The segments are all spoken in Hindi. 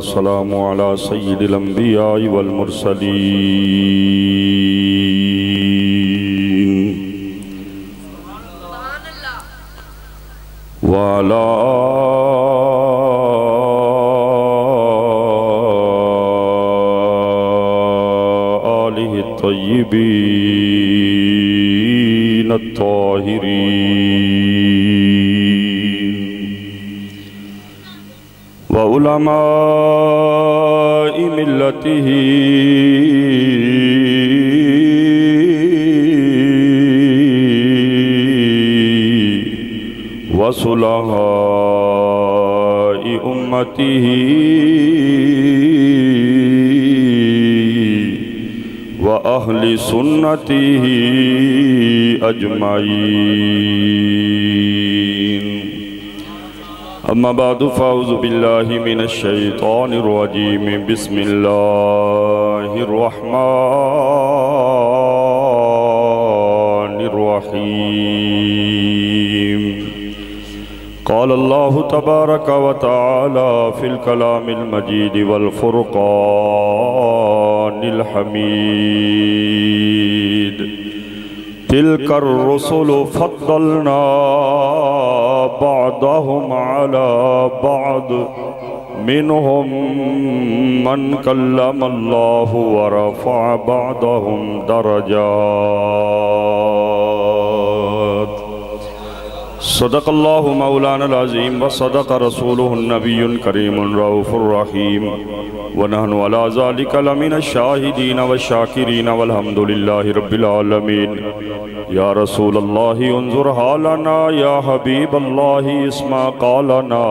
वस्सलामु अला सय्यिदिल अंबिया वल मुरसलीन व अला आलिहि तय्यिबीन अत्ताहिरीन व उलमाइ मिल्लतिही व सुलहाइ उम्मतिही व अहली सुन्नतिही अजमाईन। अम्मा बादु फ़ाऊज़ु बिल्लाहि मिनश शैतानिर रजीम। बिस्मिल्लाहिर रहमानिर रहीम। क़ाल अल्लाहु तबारक व तआला फ़िल कलामिल मजीद वल फ़ुरक़ानिल हमीद। तिलकर रुसुलु फ़द्दलना बअदहुम अला बअद मिनहुम मन कल्लमल्लाहु व रफ़अ बअदहुम दरजात। सदक़ल्लाहु मौलाना अज़ीम व सदक़ रसूलुहुन नबियुल करीमुर रऊफ़ुर रहीम व नहनु अला ज़ालिका लमिनश शाहिदीन व शाकिरीन वल्हम्दुलिल्लाहि रब्बिल आलमीन। या रसूलल्लाहि उन्ज़ुर हालना या हबीबल्लाहि इस्मा क़ालना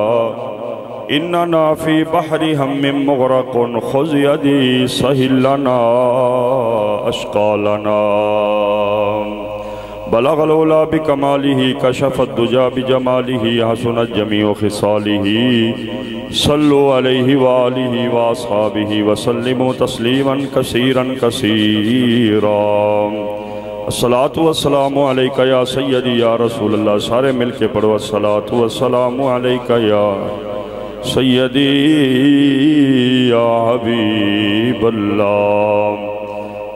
इन्नना फ़ी बहरि हम्मिन मुग़रक़ुन ख़ुज़ यदी सहिल लना अश्क़ालना। बलग़ल उला बिकमालिही कशफ़त दुजा बिजमालिही हसनत जमीउ ख़िसालिही। सल्लु अलैहि व आलिहि व अस्हाबिही व सल्लिमु तस्लीमन कसीरन कसीरा। अस्सलातु वस्सलामु अलैका या सय्यदी या रसूलल्लाह। सारे मिल के पढ़ो अस्सलातु वस्सलामु अलैका या सय्यदी या हबीबल्लाह।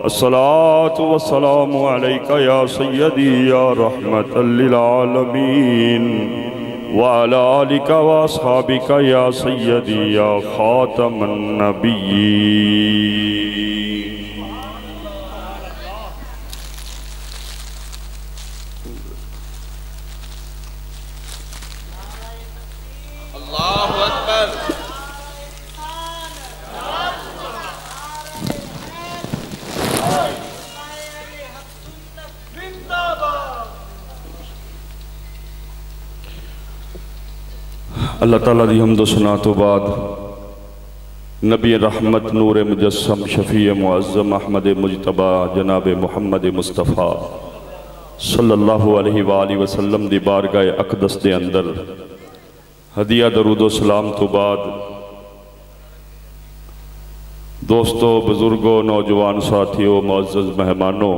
अस्सलातु वस्सलामु अलैका या सय्यदी या रहमतल लिल आलमीन व अला आलिका व अस्हाबिका या सय्यदी या खातमन नबिय्यीन। अल्लाहु अकबर। अल्लाह ताला दी हम्द सना तो बाद नबी रहमत नूर मुजस्सम शफ़ी मुअज़्ज़म अहमद मुजतबा जनाब मुहम्मद मुस्तफ़ा सल्लल्लाहु अलैहि वसल्लम दी बारगाह अक़दस दे अंदर हदिया दरूदो सलाम तो बाद दोस्तों, बुजुर्गों, नौजवान साथियों, मुअज़्ज़ज़ मेहमानों,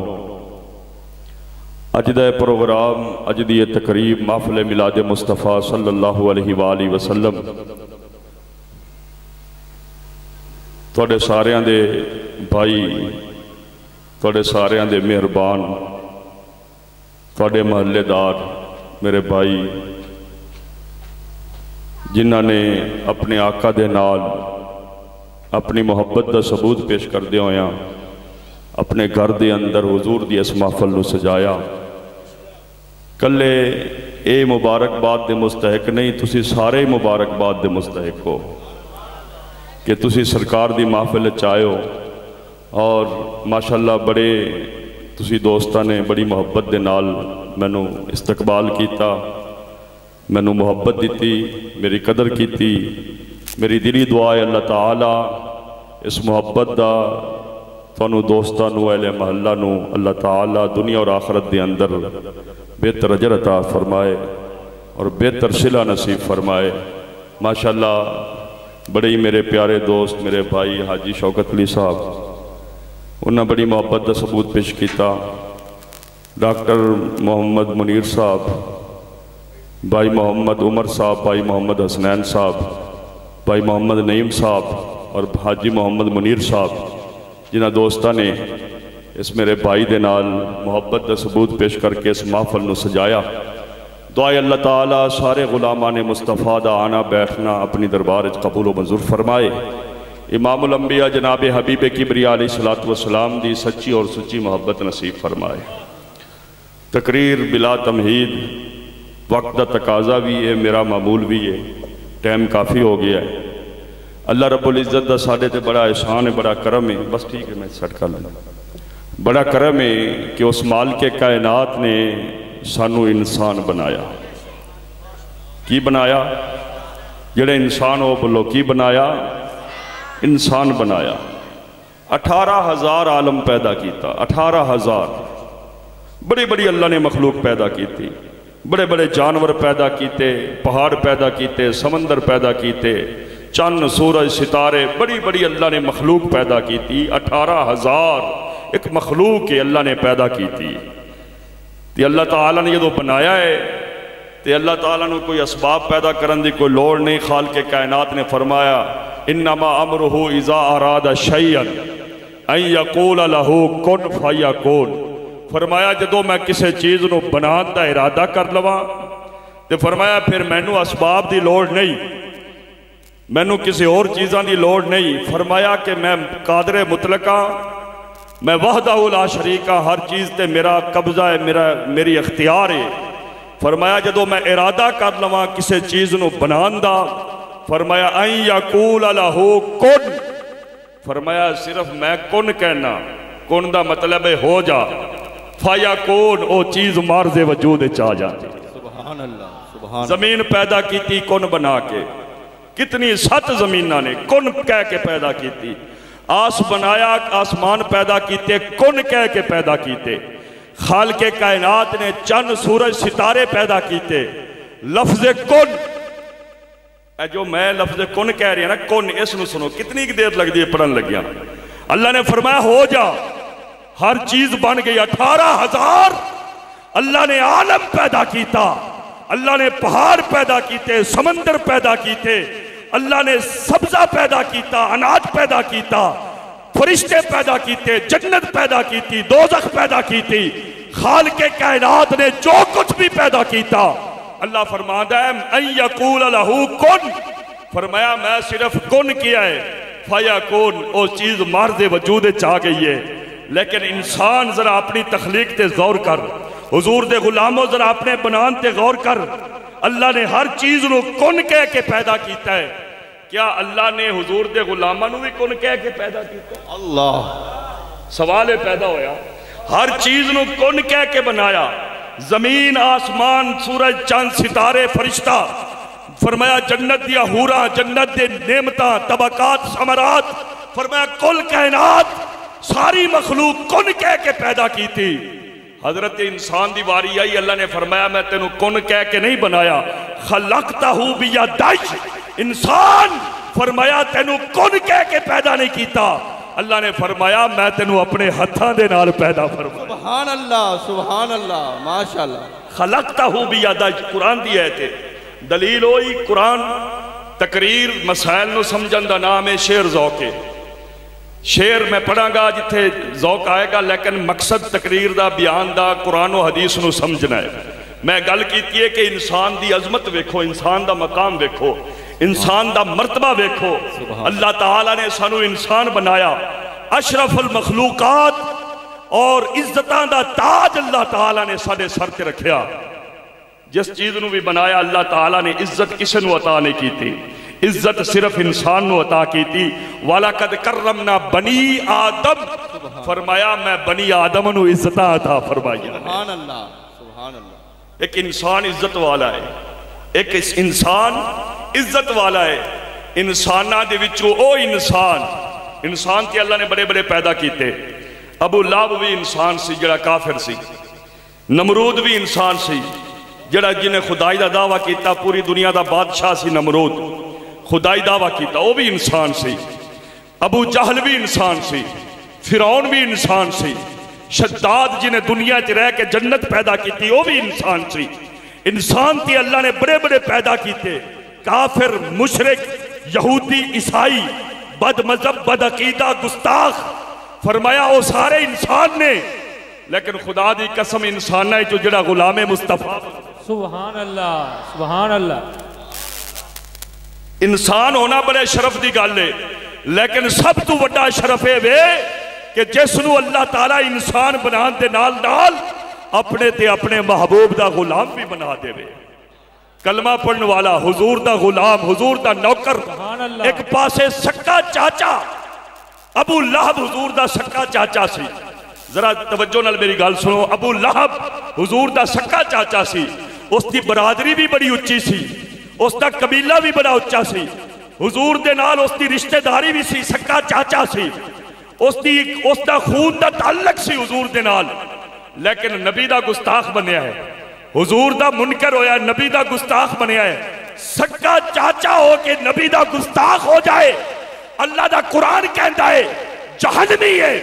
अज दा प्रोग्राम, अज दी तकरीब महफ़िल मिलाद मुस्तफ़ा सल्लल्लाहु अलैहि वसल्लम तुहाडे सारियां दे भाई, तुहाडे सारियां दे मेहरबान, तुहाडे महल्लेदार, मेरे भाई जिन्हां ने अपने आका दे नाल अपनी मुहब्बत का सबूत पेश करदे होया अपने घर के अंदर हुजूर दी इस महफल नूं सजाया। कल्ले ये मुबारकबाद के मुस्तहक नहीं, तुसी सारे मुबारकबाद के मुस्तहक हो कि तुसी सरकार की महफिल च आए हो। और माशाअल्लाह बड़े तुसी दोस्तां ने बड़ी मुहब्बत के नाल मैनू इस्तकबाल किया, मैनू मुहब्बत दी, मेरी कदर की। मेरी दिली दुआ है अल्लाह ताला इस मुहब्बत का तुहानू दोस्तां नू, अहले महल्ला नू अल्लाह ताला दुनिया और आखरत के अंदर बेहतर अजर अता फरमाए और बेहतर सिला नसीब फरमाए। माशाअल्लाह बड़े ही मेरे प्यारे दोस्त, मेरे भाई हाजी शौकत अली साहब, उन्हें बड़ी मुहब्बत का सबूत पेश किया। डॉक्टर मोहम्मद मुनीर साहब, भाई मोहम्मद उमर साहब, भाई मोहम्मद हसनैन साहब, भाई मोहम्मद नईम साहब और हाजी मोहम्मद मुनीर साहब जिन्होंने दोस्तों ने इस मेरे भाई के नाल मुहब्बत का सबूत पेश करके इस महफल को सजाया। दुआ अल्लाह ताला सारे गुलामा ने मुस्तफ़ा दा आना बैठना अपनी दरबार कबूल व मंजूर फरमाए। इमामुल अंबिया जनाब हबीब किबरिया अलैहिस्सलातु वस्सलाम दी सच्ची और सच्ची मोहब्बत नसीब फरमाए। तकरीर बिला तमहीद वक्त का तकाजा भी है, मेरा मामूल भी है, टाइम काफ़ी हो गया है। अल्लाह रब्बुल इज़्ज़त का साढ़े ते बड़ा एहसान है, बड़ा करम है। बस ठीक है, मैं सेट कर लेना। बड़ा करम है कि उस माल के कायनात ने सानू इंसान बनाया। की बनाया? जेड़े इंसान हो बोलो की बनाया? इंसान बनाया। 18,000 आलम पैदा किया। 18,000 बड़ी बड़ी अल्लाह ने मखलूक पैदा की थी। बड़े बड़े जानवर पैदा किए, पहाड़ पैदा किए, समंदर पैदा किए, चंद सूरज सितारे, बड़ी बड़ी अल्लाह ने मखलूक पैदा की थी। 18,000 एक मखलूक के अल्लाह ने पैदा की थी। तो अल्लाह ताला ने जो बनाया है तो अल्लाह ताला ने कोई असबाब पैदा करने की कोई लोड़ नहीं। खाल के कायनात ने फरमाया इन्नमा अमरुहु इज़ा अरादा शैअन अन यक़ूल लहू कुन फयकून। फरमाया जदों मैं किसी चीज़ को बनाने का इरादा कर लवां तो फरमाया फिर मैनू असबाब की लोड़ नहीं, मैनू किसी और चीज़ों की लोड़ नहीं। फरमाया कि मैं कादरे मुतलका, मैं वहदहु ला शरीका, हर चीज़ ते मेरा कब्जा है, मेरी अख्तियार है। फरमाया जदों मैं इरादा कर लवां किसी चीज़ को बनाने का, फरमाया अन यक़ूल लहू कुन, फरमाया सिर्फ मैं कुन कहना, कुन का मतलब है हो जा, फयकून वो चीज़ मार्ज़े वजूद आ जाती। सुभान अल्लाह, सुभान। जमीन पैदा की कुन बना के, कितनी 7 जमीना ने कुन कह के पैदा की। आस बनाया, आसमान पैदा किए कुन कह के पैदा किए। खाल के कायनात ने चंद सूरज सितारे पैदा किए लफ्ज कुन। जो मैं लफ्ज कुन कह रही ना, कुन, इसनु सुनो कितनी देर लगती है पढ़न लग्या। अल्लाह ने फरमाया हो जा, हर चीज बन गई। 18,000 अल्लाह ने आलम पैदा किया, अल्लाह ने पहाड़ पैदा किए, समंदर पैदा किए, अल्लाह ने सब्जा पैदा किया, अनाज पैदा किया, फरिश्ते पैदा किए, जन्नत पैदा की, दोज़ख पैदा की थी। खाल के कायनात ने जो कुछ भी पैदा किया अल्लाह फरमाता है अन यक़ूल लहू कुन, फरमाया मैं सिर्फ कुन किया है, फयकून वो चीज़ मार्ज़े वजूद आ गई है। लेकिन इंसान जरा अपनी तखलीक ते गौर कर, हुजूर दे गुलामों जरा अपने बनान ते गौर कर। अल्लाह ने हर चीज़ को कुन कह के पैदा किया है। क्या अल्लाह ने हुजूर दे गुलामां भी कुन कह के पैदा किया? अल्लाह सवाल पैदा होया। हर चीज़ को कुन कह के बनाया, जमीन आसमान सूरज चंद सितारे फरिश्ता। फरमाया जन्नत दिया हूरा, जन्नत दे नेमता तबकात समरात, फरमाया कुल कायनात सारी मखलूक कुन कह के पैदा की थी। हजरत इंसान की वारी आई, अल्लाह ने फरमाया मैं तेन कुन कह के नहीं बनाया, खलकतहू बियदिक, इंसान फरमाया तेनू कुन कह के पैदा नहीं किया। अल्लाह ने फरमाया मैं तेनू अपने हत्थों के नाल पैदा फरमाया। सुभान अल्लाह, सुभान अल्लाह, माशाअल्लाह। खलकतहू बियदिक कुरान दी है, दलील होई कुरान। तकरीर मसाइल नू समझन दा नाम है शेर ज़ौक़। शेर मैं पढ़ांगा जिथे ज़ौक़ आएगा, लेकिन मकसद तकरीर दा बयान दा कुरान और हदीस नू समझना है। मैं गल की है कि इंसान दी अजमत वेखो, इंसान दा मकाम वेखो, इंसान दा मर्तबा वेखो। अल्लाह ताला ने सानू इंसान बनाया, अशरफुल मखलूकात और इज्जतां दा ताज अल्लाह ताला ने साडे सर ते रखिया। जिस चीज़ नू भी बनाया अल्लाह ताला ने इज्जत किसी नू अता नहीं की थी, इज्जत सिर्फ इंसान नू अता की थी। वलकद करमना बनी आदम, फरमाया मैं बनी आदम नू इज्जत अता फरमाई। सुभान अल्लाह, सुभान अल्लाह। एक इंसान इज्जत वाला है, एक इंसान इज्जत वाला है। इंसाना दे विचों ओ इंसान ते अल्लाह ने बड़े बड़े पैदा किए। अबू लाहब भी इंसान सी जिहड़ा काफिर सी, नमरूद भी इंसान सी जिहड़ा जिन्हें खुदाई का दावा किया, पूरी दुनिया का बादशाह सी नमरूद, खुदाई दावा किया, वह भी इंसान सी। अबू जहल भी इंसान सी, फिरौन भी इंसान सी, शद्दाद जिन्हें दुनिया च रह के जन्नत पैदा की वह भी इंसान सी। इंसान ती अल्लाह ने बड़े बड़े पैदा किए, काफिर मुशरिक यहूदी ईसाई बद मजहब बद अकीदा गुस्ताख फरमाया वो सारे इंसान ने, लेकिन खुदा दी कसम इंसान है जो जड़ा गुलामे मुस्तफा। सुभान अल्लाह सुभान अल्लाह। इंसान होना बड़े शरफ की गल है, लेकिन सब तो बड़ा शरफ है वे कि जिसनू अल्लाह ताला इंसान बनाने के नाल नाल अपने ते अपने महबूब का गुलाम भी बना देवे। कलमा पढ़ने वाला हुजूर दा गुलाम, हुजूर दा नौकर, एक पासे सक्का चाचा अबू लहब हुजूर दा सक्का चाचा सी। जरा तवज्जो नाल मेरी गल सुनो। अबू लहब हुजूर दा सक्का चाचा सी, उसकी बरादरी भी बड़ी उच्ची सी, उसका कबीला भी बड़ा उच्चा सी, हुजूर दे नाल उसकी रिश्तेदारी भी सी, सक्का चाचा सी, उसका खून दा ताल्लुक सी हुजूर दे नाल। लेकिन नबी दा गुस्ताख बनया है, हुजूर दा मुनकर होया, नबी दा गुस्ताख बनया है। सक्का चाचा हो के नबी दा गुस्ताख हो जाए, अल्लाह दा कुरान कहता है जहन्नमी है,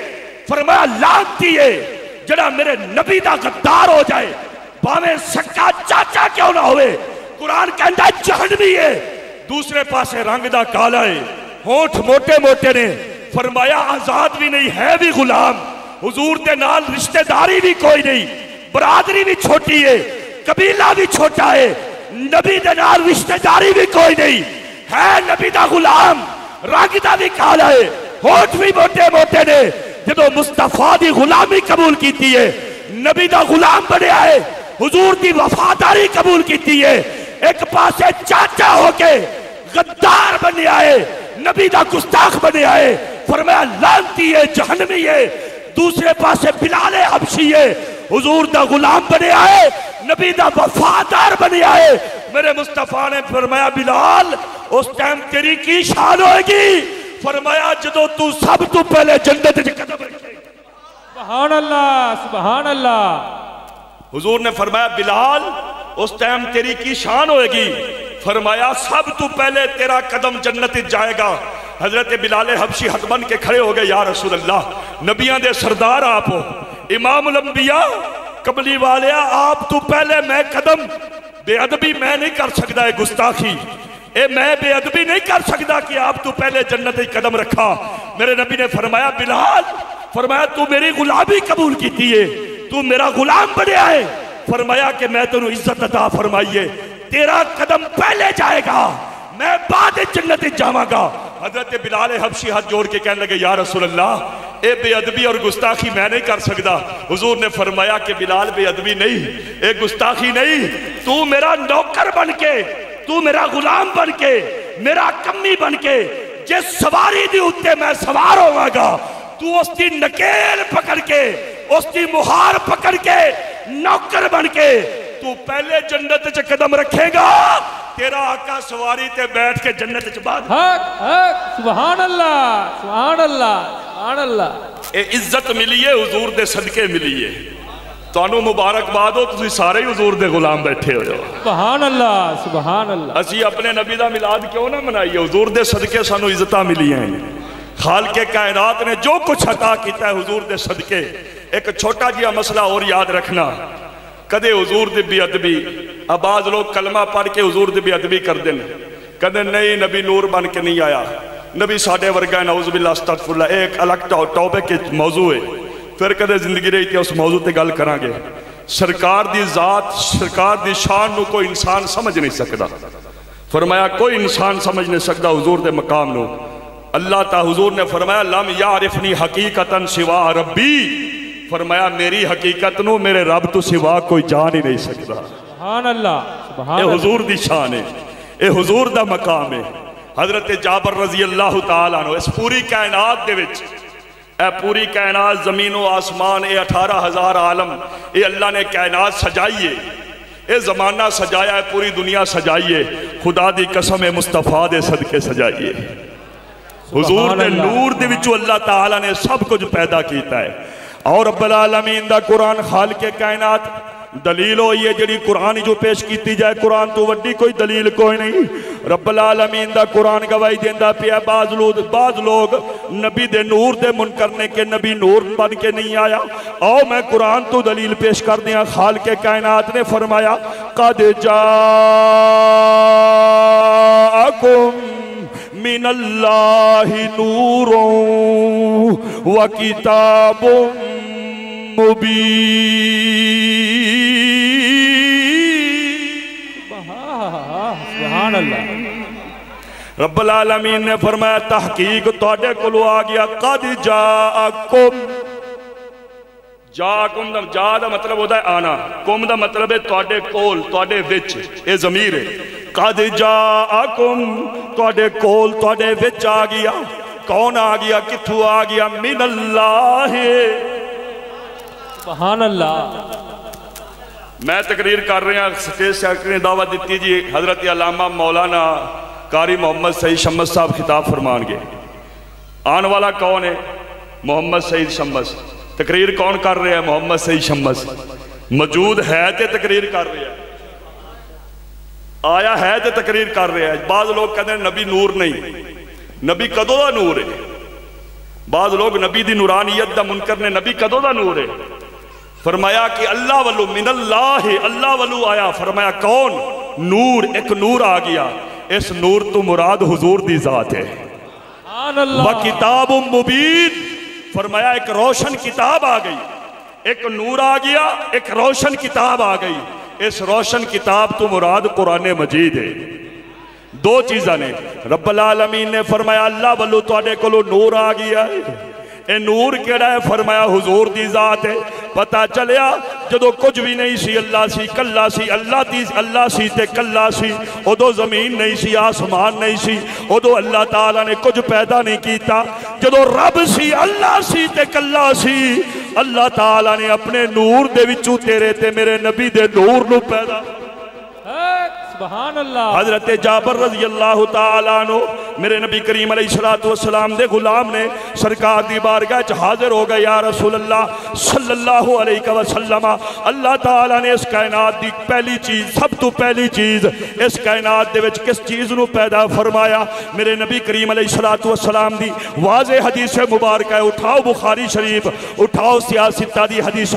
फरमाया लानती है जड़ा मेरे नबी दा गद्दार हो जाए, भावे सक्का चाचा क्यों ना होवे, कुरान कहता है जहन्नमी है। दूसरे पासे रंग दा काला है, होठ मोटे मोटे ने, फरमाया आजाद भी नहीं है भी गुलाम, हुजूर के नाल रिश्तेदारी भी कोई नहीं, बरादरी भी छोटी है, कबीला भी छोटा है, नबी दे नाल रिश्तेदारी भी कोई नहीं है, नबी दा गुलाम, रंग दा भी काला है, होठ भी मोटे मोटे ने। जो मुस्तफा दी गुलामी कबूल की है, नबी दा गुलाम बनया है, हुजूर दी वफादारी कबूल की है, एक पासे चाचा होके गद्दार बनया है, नबी दा गुस्ताख बनया है, फरमाया लानती है जहन्नमी है। दूसरे पासे बिलाल हबशी है, हुजूर दा गुलाम बनया है, नबी दा वफादार बनया है। मेरे मुस्तफा ने फरमाया बिलाल उस टाइम तेरी की शान होगी, फरमाया जदों तू सब तो पहले जन्नत च कदम रखेगा। सुभान अल्लाह सुभान अल्लाह। हुजूर ने फरमाया बिलाल उस टाइम तेरी की शान होगी, फरमाया सब तो पहले तेरा कदम जन्नत जाएगा। हजरत बिलाल हबशी हक बन के खड़े हो गए, या रसूल अल्लाह, नबियां दे सरदार आप हो, इमामुल अंबिया, कमली वाले आप तो पहले मैं कदम, बेअदबी मैं नहीं कर सकता है, गुस्ताखी ए मैं बेअदबी नहीं कर सकता कि आप तो पहले जन्नत ही कदम रखा। मेरे नबी ने फरमाया बिलाल, फरमाया तू मेरी गुलामी कबूल की है, तू मेरा गुलाम बनया है, फरमाया कि मैं तेनू इज्जत अता फरमाइए, तेरा कदम पहले जाएगा, मैं बाद जन्नत जावांगा। हजरत बिलाल हबशी हाथ जोड़ के कहने लगे, या रसूल अल्लाह, ए बेअदबी और गुस्ताखी मैं नहीं कर सकता। हुजूर ने फरमाया कि बिलाल बेअदबी नहीं, ए गुस्ताखी नहीं, तू मेरा नौकर बन के, तू मेरा गुलाम बन के, मेरा कम्मी बन के, जिस सवारी दी उत्ते मैं सवार होवांगा, तू उसकी नकेल पकड़ के, उसकी मुहार पकड़ के, नौकर बन के तू पहले जन्नत च कदम रखेगा, तेरा आका सवारी ते बैठ के जन्नत च बाद। सुभान अल्लाह सुभान अल्लाह सुभान अल्लाह। ए इज्जत मिली है हुजूर दे सदके मिली है, तुहानू मुबारकबाद हो, तुसीं सारे ही हुजूर दे गुलाम बैठे हो। सुभान अल्लाह सुभान अल्लाह। असी अपने नबी दा मिलाद क्यों ना मनाइए, हुजूर दे सदके सानू इज्जत मिली है। खालिक़े कायनात ने जो कुछ अता किया है हुजूर दे सदके। एक छोटा जिहा मसला और याद रखना, कदे हुजूर दी बेअदबी, आबाज लोग कलमा पढ़ के हुजूर दी बेअदबी कर देन, कदे नहीं नबी नूर बन के नहीं आया, नबी साडे वर्गा नऊज़ बिल्लाह अस्तगफिरुल्लाह, एक अलग टॉपिक के मौजू है, फिर कदे जिंदगी रही थी उस मौजू ते गल करांगे। सरकार दी जात, सरकार दी शान नू कोई इंसान समझ नहीं सकता, फरमाया कोई इंसान समझ नहीं सकता हुजूर दे मकाम नू। अल्लाह ता हुजूर ने फरमाया लम यारिफनी हकीकतन सिवा रब्बी, फरमाया मेरी हकीकत नू मेरे रब तो सिवा कोई जान ही नहीं सकता। सुभान अल्लाह सुभान अल्लाह। हुजूर दी शान है, ये हुजूर दा मकाम है। हजरत जाबर रजी अल्लाह तआला अन्हु, इस पूरी कायनात दे विच, ए पूरी कायनात जमीनो आसमान, ये 18,000 आलम, ये अल्लाह ने कायनात सजाई है, ये जमाना सजाया है, पूरी दुनिया सजाई है, खुदा दी कसम है मुस्तफा दे सदके सजाई है। हुजूर दे नूर दे विचों अल्लाह ताला ने सब कुछ पैदा किया है। और रब्बुल आलमीन दा कुरान खालिक़े कायनात दलील होई है, जिहड़ी कुरान जो पेश की जाए, कुरान तो वड्डी कोई दलील कोई नहीं। रब्बुल आलमीन दा कुरान गवाही देंदा पिया, बाज लोग नबी दे नूर दे मुनकर ने के नबी नूर बन के नहीं आया। आओ मैं कुरान तो दलील पेश कर दिया। खालिक़े कायनात ने फरमाया कद जाअकुम मिनल्लाहि नूरुन व किताबुम मुबीन। सुभान अल्लाह। रब्बुल आलमीन ने फरमाया तहकीक तुहाडे कोलों आ गया कद जाअकुम। जाकुम दा जा दा मतलब होता है आना, कुम दा मतलब है तुहाडे कोल, तुहाडे विच, ये ज़मीर है। कद जाअकुम तुहाडे कोल, तुहाडे विच आ गया। कौन आ गया, किथों आ गया? मिनल्लाह। सुभान अल्लाह। मैं तकरीर कर रहा, स्टेज सेक्रेटरी ने दावत दी जी हजरत अल्लामा मौलाना कारी मोहम्मद सईद शम्मस साहब खिताब फरमानगे। आने वाला कौन है? मोहम्मद सईद शम्मस। तकरीर कौन कर रहा है? मोहम्मद सईद शम्मस। मौजूद है तो तकरीर कर रहा है, आया है तो तकरीर कर रहा है। बाद लोग कहते हैं नबी नूर नहीं, नबी कदों का नूर है। बाद लोग नबी दी नूरानियत दा मुनकर ने नबी कदों का नूर है। फरमाया कि अल्लाह वलू मिनल्लाह, अल्लाह वलू आया। फरमाया कौन? नूर, एक नूर आ गया। इस नूर तो मुराद हुजूर दी जात है। व किताबुम मुबीन, फरमाया एक रोशन किताब आ गई। एक नूर आ गया, एक रोशन किताब आ गई। इस रोशन किताब तो मुराद कुरान मजीद है। दो चीज़ां ने रब्बुल आलमीन ने फरमाया अल्लाह वल्लों तुहाडे कोलों नूर आ गया है। ए नूर केड़ा है? फरमाया हुजूर दी जात है। पता चलिया जदों कुछ भी नहीं सी, अल्लाह सी, कल्ला सी, अल्लाह सी ते कल्ला सी। उदों जमीन नहीं सी, आसमान नहीं सी, उदों अल्लाह ताला ने कुछ पैदा नहीं किया। जदों रब सी, अल्लाह सी ते कल्ला सी, अल्लाह ताला ने अपने नूर दे विचों तेरे ते मेरे नबी दे नूर नूं पैदा। सुभान अल्लाह। हजरत जाबर रज़ी अल्लाह तआला अन्हु मेरे नबी करीम अलैहिस्सलातु वस्सलाम दे गुलाम ने सरकार दी बारगाह च हाजिर हो गए। या रसूल अल्लाह सल्लल्लाहु अलैहि वसल्लम, अल्लाह ताला ने इस कायनात दी पहली चीज, सब तो पहली चीज इस कायनात दे विच किस चीज नूं पैदा फरमाया? मेरे नबी करीम अलैहिस्सलातु वस्सलाम दी वाज़े हदीस मुबारक है। उठाओ बुखारी शरीफ, उठाओ सियासत दी हदीस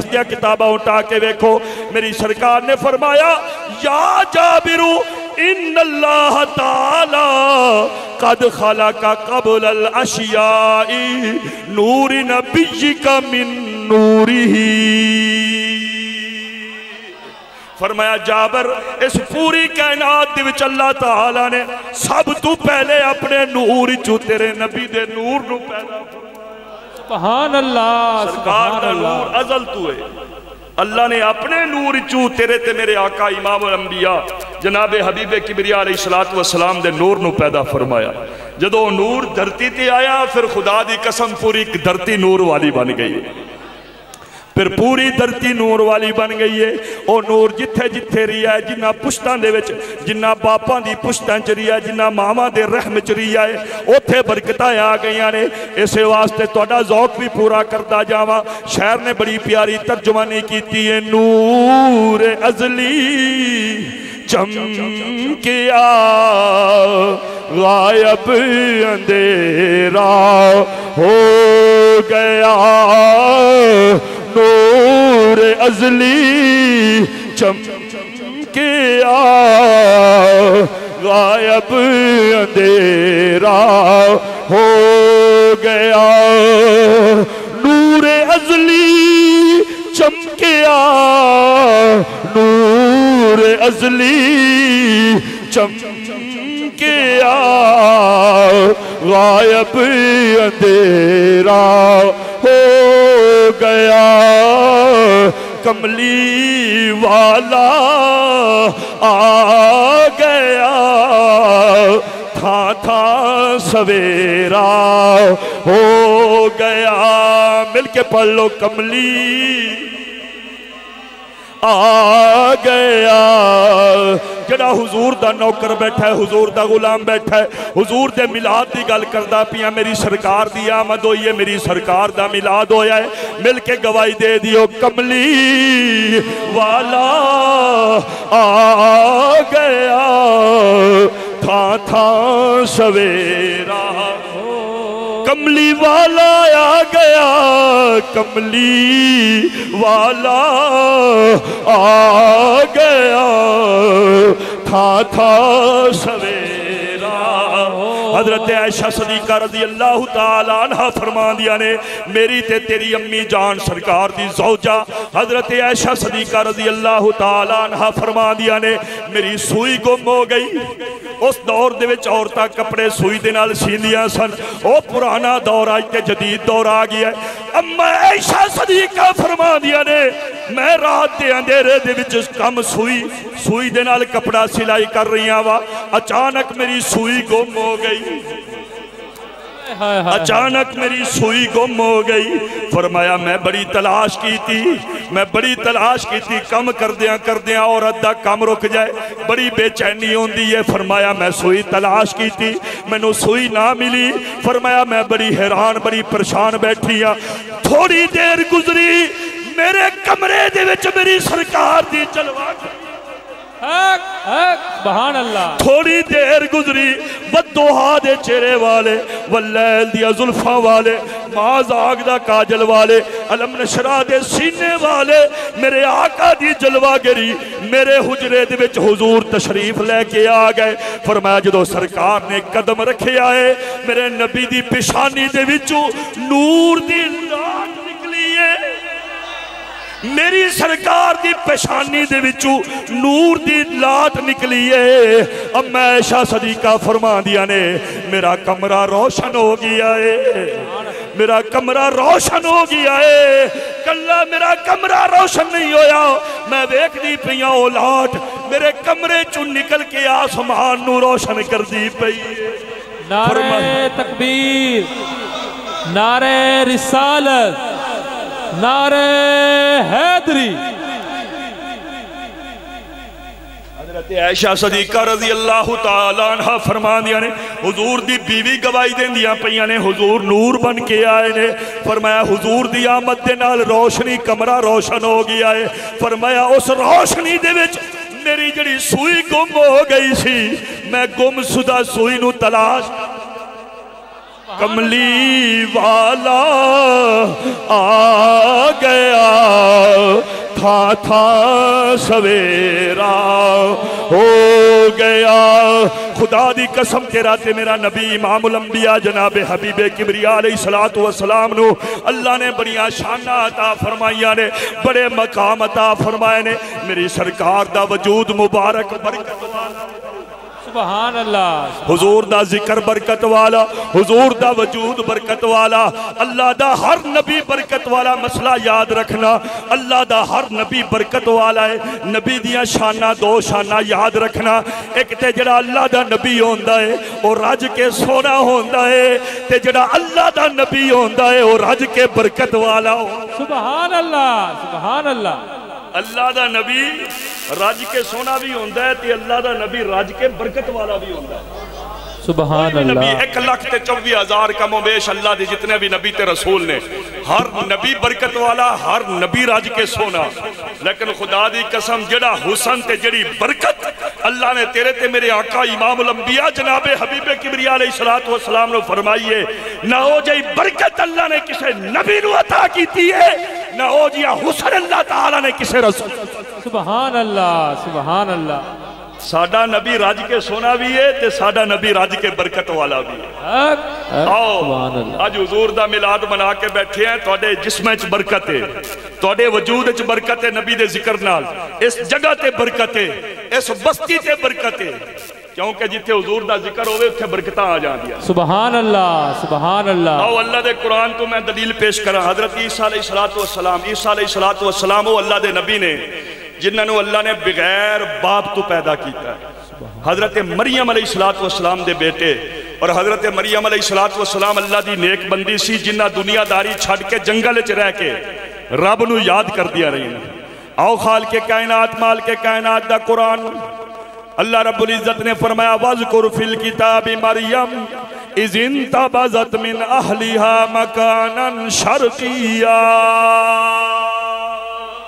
दी किताबां उठा के देखो। मेरी सरकार ने फरमाया या जाबिरू इन्नल्लाह ताला कद खलका क़ब्लल अशियाई नूरि नबिय्यिका मिन नूरिही। फरमाया जाबर, इस पूरी कायनात दे विच अल्लाह ताला ने सब तो पहले अपने नूर चो तेरे नबी दे नूर नूं पैदा फरमाया। सुभान अल्लाह। सरकार दा नूर अज़ल तो है। अल्लाह ने अपने नूर चू तेरे ते मेरे आका इमाम अंबिया जनाबे हबीबे किबरिया अलैहिस्सलातु वस्सलाम दे नूर नू पैदा फरमाया। जदों नूर धरती ते आया, फिर खुदा दी कसम पूरी धरती नूर वाली बन गई। फिर पूरी धरती नूर वाली बन गई है। और नूर जिथे जिथे रिया है, जिन्ना पुश्तां दे विच, जिन्ना बापां दी पुश्तां च रिया, जिन्ना मावां दे रहम च रिया है, उत्थे बरकतां आ गईयां ने। इस वास्ते तुहाडा ज़ौक भी पूरा करता जावां। शायर ने बड़ी प्यारी तर्जुमानी की है। नूर अज़ली चमकिया गायब अंधेरा हो गया। नूर अज़ली चमकिया गायब अंधेरा हो गया। नूर अज़ली चमकिया, नूर अज़ली चमकिया गायब अंधेरा हो गया। कमली वाला आ गया, था था सवेरा हो गया। मिलके पढ़ लो, कमली आ गया। जड़ा हुजूर दा नौकर बैठा है, हुजूर दा गुलाम बैठा है, हुजूर दे मिलाद की गल करदा पिया। मेरी सरकार दी आमद होई है, मेरी सरकार दा मिलाद होया है। मिल के गवाही दे दियो, कमली वाला आ गया, था सवेरा। कमली वाला आ गया, कमली वाला आ गया, था सवेरा। हजरत आयशा सदीका रज़ी अल्लाह ताला अन्हा फरमांदियां ने मेरी ते तेरी अम्मी जान सरकार दी ज़ौजा हजरत आयशा सदीका रज़ी अल्लाह ताला अन्हा फरमांदियां ने मेरी सूई गुम हो गई। उस दौर दे विच औरतां कपड़े सूई दे नाल सींदियां सन। ओ पुराना दौर अज ते जदीद दौर आ गया है। अम्मा आयशा सदीका फरमांदियां ने मैं रात दे अंधेरे दे विच कम सूई दे नाल कपड़ा सिलाई कर रही वा, अचानक मेरी सूई गुम हो गई। अचानक मेरी सूई गुम हो गई। फरमाया मैं बड़ी तलाश की थी, कम करदियां औरत दा कम रुक जाए, बड़ी बेचैनी होंदी है। फरमाया मैं सूई तलाश की थी, मैनू सूई ना मिली। फरमाया मैं बड़ी हैरान बड़ी परेशान बैठी हाँ। थोड़ी देर गुजरी, मेरे कमरे दे विच मेरी सरकार दी जलवा सुभान अल्लाह। थोड़ी देर गुजरी, बददुआ दे चेहरे वाले, वल्लैल दिया जुल्फा वाले, माज आग दा काजल वाले, अलम नशरा दे सीने वाले मेरे आका दी जलवागरी मेरे हुजरे दे विच हुजूर तशरीफ लेके आ गए। फरमाया जदों सरकार ने कदम रखे आए, मेरे नबी दी पेशानी दे विचों नूर दी लाट निकली है। मेरी सरकार दी पेशानी दे विचों नूर दी लाट निकली है। अम्मा आयशा सदीका फरमांदियां ने मेरा कमरा रोशन हो गया है, मेरा कमरा रोशन हो गया है। कल्ला मेरा कमरा रोशन नहीं होया, मैं वेखदी पई ओ लाट मेरे कमरे चों निकल के आसमान नू रोशन करदी पई। नारे तकबीर, नारे रिसालत, नारे हैदरी। हज़रत आयशा सदीका रज़ी अल्लाह ताला अन्हा फरमांदियां ने हुजूर दी बीवी गवाही देंदियां पईयां ने हुजूर नूर बन के आए ने। फरमाया हुजूर दी आमद दे नाल रोशनी कमरा रोशन हो गया है। फरमाया उस रोशनी दे विच मेरी जड़ी सूई गुम हो गई सी, मैं गुमशुदा सूई नू तलाश कमली वाला आ गया, था सवेरा हो गया। खुदा दी कसम तेरा ते मेरा नबी इमामुल अंबिया जनाबे हबीबे किबरिया अलैहिस्सलातु वस्सलाम नु अल्लाह ने बड़ियां शाना अता फरमाइयां ने, बड़े मकाम अता फरमाए ने। मेरी सरकार दा वजूद मुबारक बरकत वाला, सुभान अल्लाह। हुजूर दा जिक्र बरकत वाला, हुजूर दा वजूद बरकत वाला। अल्लाह दा हर नबी बरकत वाला, मसला याद रखना, अल्लाह दा हर नबी बरकत वाला है। नबी दियां शाना दो शाना याद रखना, एक ते जड़ा अल्लाह दा नबी होंदा है वो रज के सोना होंदा है, ते जड़ा अल्लाह दा नबी होंदा है वो रज के बरकत वाला हो। सुभान अल्लाह, सुभान अल्लाह। अल्लाह दा नबी रज के सोना भी होंदा है ते अल्लाह दा नबी रज के बरकत वाला भी होंदा है। सुभान अल्लाह। 1,24,000 कमोबेश अल्लाह दे जितने भी नबी ते रसूल ने, हर नबी बरकत वाला, हर नबी रज के सोना। लेकिन खुदा दी कसम जड़ा हुसन ते जड़ी बरकत अल्लाह ने तेरे ते मेरे आका इमामुल अंबिया जनाबे हबीबे किबरिया अलैहिस्सलातु वस्सलाम ने फरमाई है, ना हो जाई बरकत अल्लाह ने किसे नबी नू अता कीती है, ना हो जिया हुसन अल्लाह ताला ने किसे रसूल। सुभान अल्लाह, सुभान अल्लाह। साडा नबी रज के सोना भी है ते साडा नबी रज के बरकत वाला भी है। आओ अज हुजूर दा मिलाद मना के बैठे हैं, तुहाडे जिस्म च बरकत है, तुहाडे वजूद च बरकत है, नबी दे जिक्र नाल इस जगह ते बरकत है, इस बस्ती ते बरकत है, क्योंकि जिथे हुजूर दा जिक्र होवे उत्थे बरकतां आ जांदियां। सुभान अल्लाह, सुभान अल्लाह। आओ अल्लाह दे कुरान तो मैं दलील पेश करा। हजरत ईसा अलैहिस्सलातु वस्सलाम, ईसा अलैहिस्सलातु वस्सलाम वो अल्लाह दे नबी ने जिन्होंने अल्लाह ने बगैर बाप तो पैदा किया। हजरत मरियम अलैहिस्सलातु वस्सलाम दे बेटे, और हजरत मरियम अलैहिस्सलातु वस्सलाम अल्लाह दी नेक बंदी सी जिन्ना दुनियादारी छड़ के जंगल च रह के रब नू याद कर दिया रही। आओ खाल के कायनात माल के कायनात दा कुरान अल्लाह रब्बुल इज्जत ने फरमाया, वज़कुर फिल किताबि मरियम इज़ इंतबज़त मिन अहलिहा मकानन शर्किया।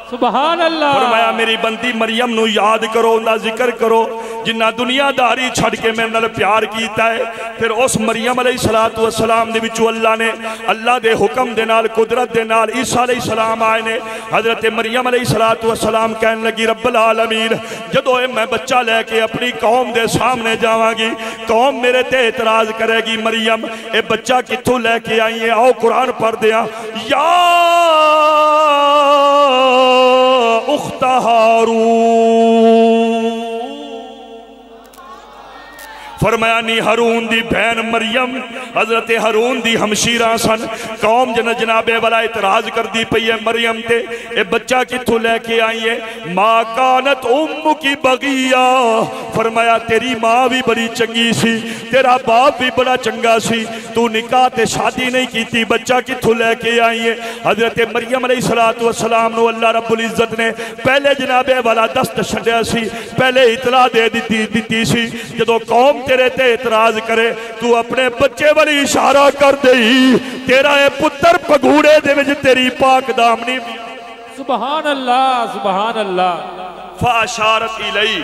सुभान अल्लाह। फरमाया मेरी बंदी मरियम नू याद करो, उनका जिक्र करो जिन्ना दुनियादारी छड़ के मेरे नाल प्यार कीता है। फिर उस मरियम अलैहिस्सलातु वस्सलाम दे विचों अल्लाह ने अल्लाह दे हुक्म दे नाल कुदरत दे नाल ईसा अलैहिस्सलाम आए ने। हजरत मरियम अलैहिस्सलातु वस्सलाम कहन लगी रब्बुल आलमीन जदों मैं बच्चा लेके अपनी कौम दे सामने जावांगी, कौम मेरे ते एतराज करेगी मरियम ये बच्चा कित्थों लेके आई है। आओ कुरान पढ़ दिया। या उख्त हारून, फरमाया नी हारून दी बहन मरियम हजरत हारून दी हमशीरा सन। कौम जन जनाबे वाला इतराज कर दी पई है मरियम ते ए बच्चा कित्थों लेके आई है। माँ कानत उम्मु की बगिया, फरमाया तेरी माँ भी बड़ी चंगी सी, तेरा बाप भी बड़ा चंगा सी, तू निकाह ते शादी नहीं की, बच्चा कित्थों लेके आई है। हजरत मरियम अलैहिस्सलातु वस्सलाम नू अल्लाह रब्बुल इज्जत ने पहले जनाबे वाला दस्त छड्या सी, पहले इतला दे दी सी जदों कौम तेरे ते एतराज करे तू अपने बच्चे वाली इशारा कर दे, तेरा ये पुत्र पगूड़े दे विच तेरी पाक दामनी। सुभान अल्लाह सुभान अल्लाह। फाशारत इलई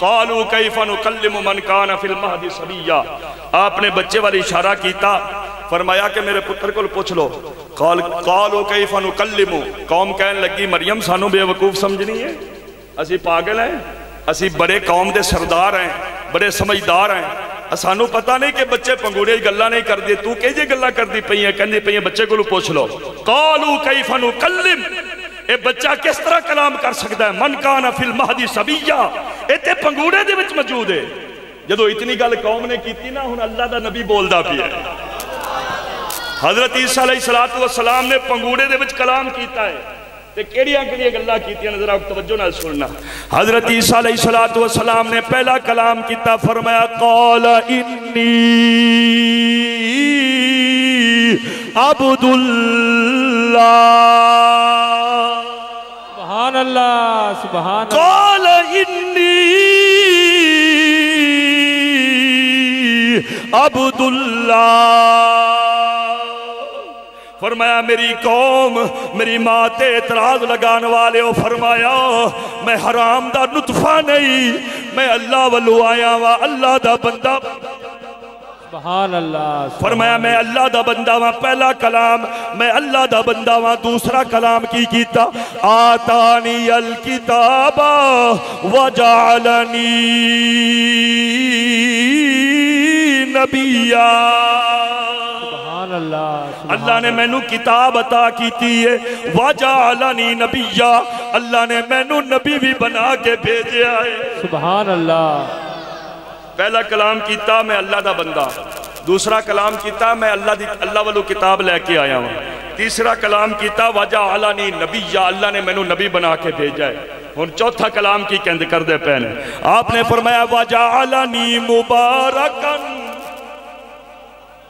कालू कैफा नुकल्लिमु मन कान फिल महदी सबिया, आपने बच्चे वाली इशारा कीता, फरमाया कि मेरे पुत्र को पूछ लो। कालू कैफा नुकल्लिमु, कौम कहन लगी मरियम सानू बेवकूफ समझनी है, असी पागल हैं, असी बड़े कौम दे सरदार हैं, बड़े समझदार हैं, सानू पता नहीं कि बच्चे पंगूड़े गल्ला नहीं करते, तू कही गल्ला करती पई है, कहती पई है बच्चे को पूछ लो। कालू कैफा नुकल्लिम, ये बच्चा किस तरह कलाम कर सकता है। मन कान फिल महदी सबिया, इतने पंगूड़े दे विच मौजूद है। जदों इतनी गल कौम ने की ना, हुण अल्लाह दा नबी बोलदा पिया। हजरत ईसा अलैहिस्सलातु वस्सलाम ने पंगूड़े दे विच कलाम कीता है ते केड़ियां-केड़ियां गल्लां कीतियां जरा तवज्जो नाल सुनना। हजरत ईसा अलैहिस्सलातु वस्सलाम ने पहला कलाम किया, फरमाया क़ाला इन्नी अब्दुल्लाह, सुभान अल्लाह सुभान अल्लाह। क़ाला इन्नी अब्दुल्लाह, फरमाया मेरी कौम मेरी माँ ते एतराज लगाने वाले हो, फरमाया मैं हराम दा नुतफा नहीं, मैं अल्लाह वालों आया वा, अल्लाह दा बंदा। सुभान अल्लाह। फरमाया मैं अल्लाह दा बंदा वा, पहला कलाम मैं अल्लाह दा बंदा वा। दूसरा कलाम की कीता, आतानी अल किताबा वजालनी नबिया, अल्लाह ने मैनू किताब अता की है, वजालनी नबिया, अल्लाह ने मैनू नबी भी बना के भेजा है। सुभान अल्लाह। पहला कलाम किया मैं अल्लाह दा बंदा, दूसरा कलाम किया मैं अल्लाह वालों किताब लेके आया हूँ, तीसरा कलाम किया वजालनी नबिया, अल्लाह ने मैनू नबी बना के भेजा है। हुण चौथा कलाम की कहते करते पे ने, आपने फरमाया वजालनी मुबारकन,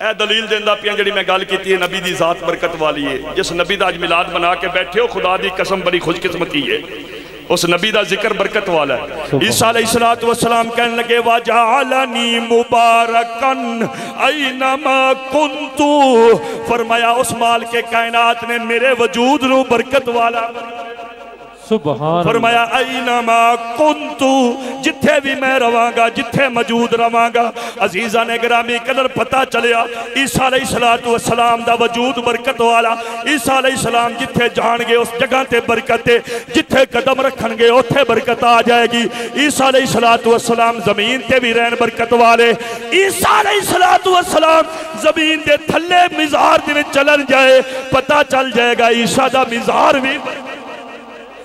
ए दलील देंदा पिया जिहड़ी मैं गल कीती है नबी दी जात बरकत वाली है। जिस नबी दा अज मिलाद मना के बैठे हो, खुदा दी कसम बड़ी खुशकिस्मती है, उस नबी दा जिक्र बरकत वाला है। ईसा अलैहिस्सलातु वस्सलाम कहने लगे वजालनी मुबारकन ऐनमा कुन्तु, फरमाया उस माल के कायनात ने मेरे वजूद नू बरकत वाला, फरमाया ऐनमा कुन्तु, जिथे भी मैं रवांगा, जिथे मौजूद रवांगा। अजीजा ने गिरामी कदर पता चलिया ईसा अलैहिस्सलातु वस्सलाम दा वजूद बरकत वाला। ईसा अलैहिस्सलाम जिथे जाणगे उस जगह ते बरकत है, जिथे कदम रखणगे उत्थे बरकत आ जाएगी। ईसा अलैहिस्सलातु वस्सलाम जमीन ते भी रहन बरकत वाले। ईसा अलैहिस्सलातु वस्सलाम जमीन के थल्ले मिज़ार दे विच चलन जाए, पता चल जाएगा ईसा दा मिज़ार भी।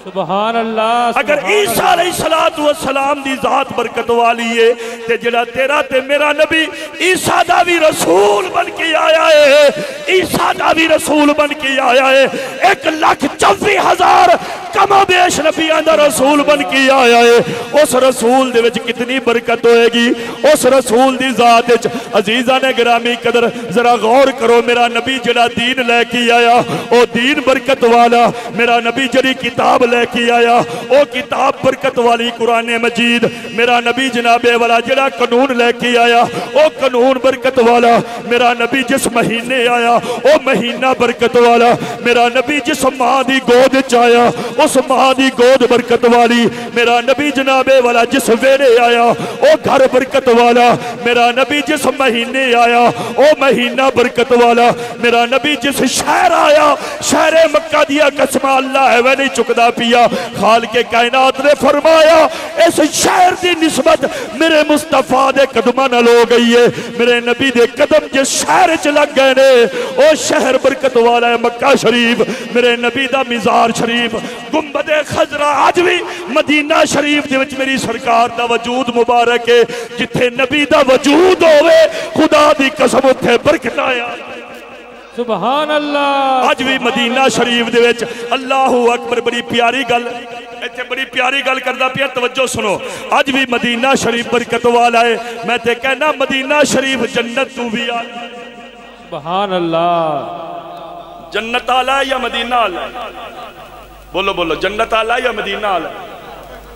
सुभान अल्लाह। अगर ईसा अलैहिस्सलातु वस्सलाम दी जात बरकत वाली है ते जेड़ा तेरा ते मेरा नबी ईसा दा भी रसूल बन के आया है, ईसा दा भी रसूल बन के आया है। 1,24,000 कमोबेश नबियां दा रसूल बन के आया है। उस रसूल दे विच कितनी बरकत होएगी, उस रसूल दी जात विच। अजीजा ने गिरामी कदर जरा गौर करो, मेरा नबी जेड़ा दीन लेके आया ओ दीन बरकत वाला, मेरा नबी जेड़ी किताब लेके आया ओ किताब बरकत वाली कुरान मजीद। मेरा नबी जनाबे वाला जेड़ा कानून लेके आया ओ कानून बरकत वाला। मेरा नबी जिस महीने आया ओ महीना बरकत वाला मेरा नबी जिस मां दी गोद च आया उस मां दी गोद बरकत वाली मेरा नबी जनाबे वाला जिस वेड़े आया ओ घर बरकत वाला मेरा नबी जिस महीने आया ओ महीना बरकत वाला मेरा नबी जिस शहर आया शहर मक्का दिया कसम अल्लाह है वह नहीं चुकदा पिया खाल के कायनात ने फरमाया इस शहर की निस्बत मेरे मुस्तफा दे कदमां नाल हो गई है मेरे नबी दे कदम जिस शहर च लग गए ने ओ शहर बरकत वाला है मक्का शरीफ मेरे नबी दा मिज़ार शरीफ गुंबदे खजरा आज भी मदीना शरीफ दे विच मेरी सरकार दा वजूद मुबारक है जिथे नबी दा वजूद होवे खुदा दी कसम उथे बरकत आया सुभान अल्लाह आज भी मदीना शरीफ दे विच अल्लाहू अकबर बड़ी प्यारी गल इत्थे बड़ी प्यारी गल करदा पिया तवज्जो सुनो आज भी मदीना शरीफ बरकत वाला है मैं ते कहना मदीना शरीफ जन्नत तू भी आ सुभान अल्लाह जन्नत आला या मदीना आला बोलो बोलो जन्नत आला या मदीना आला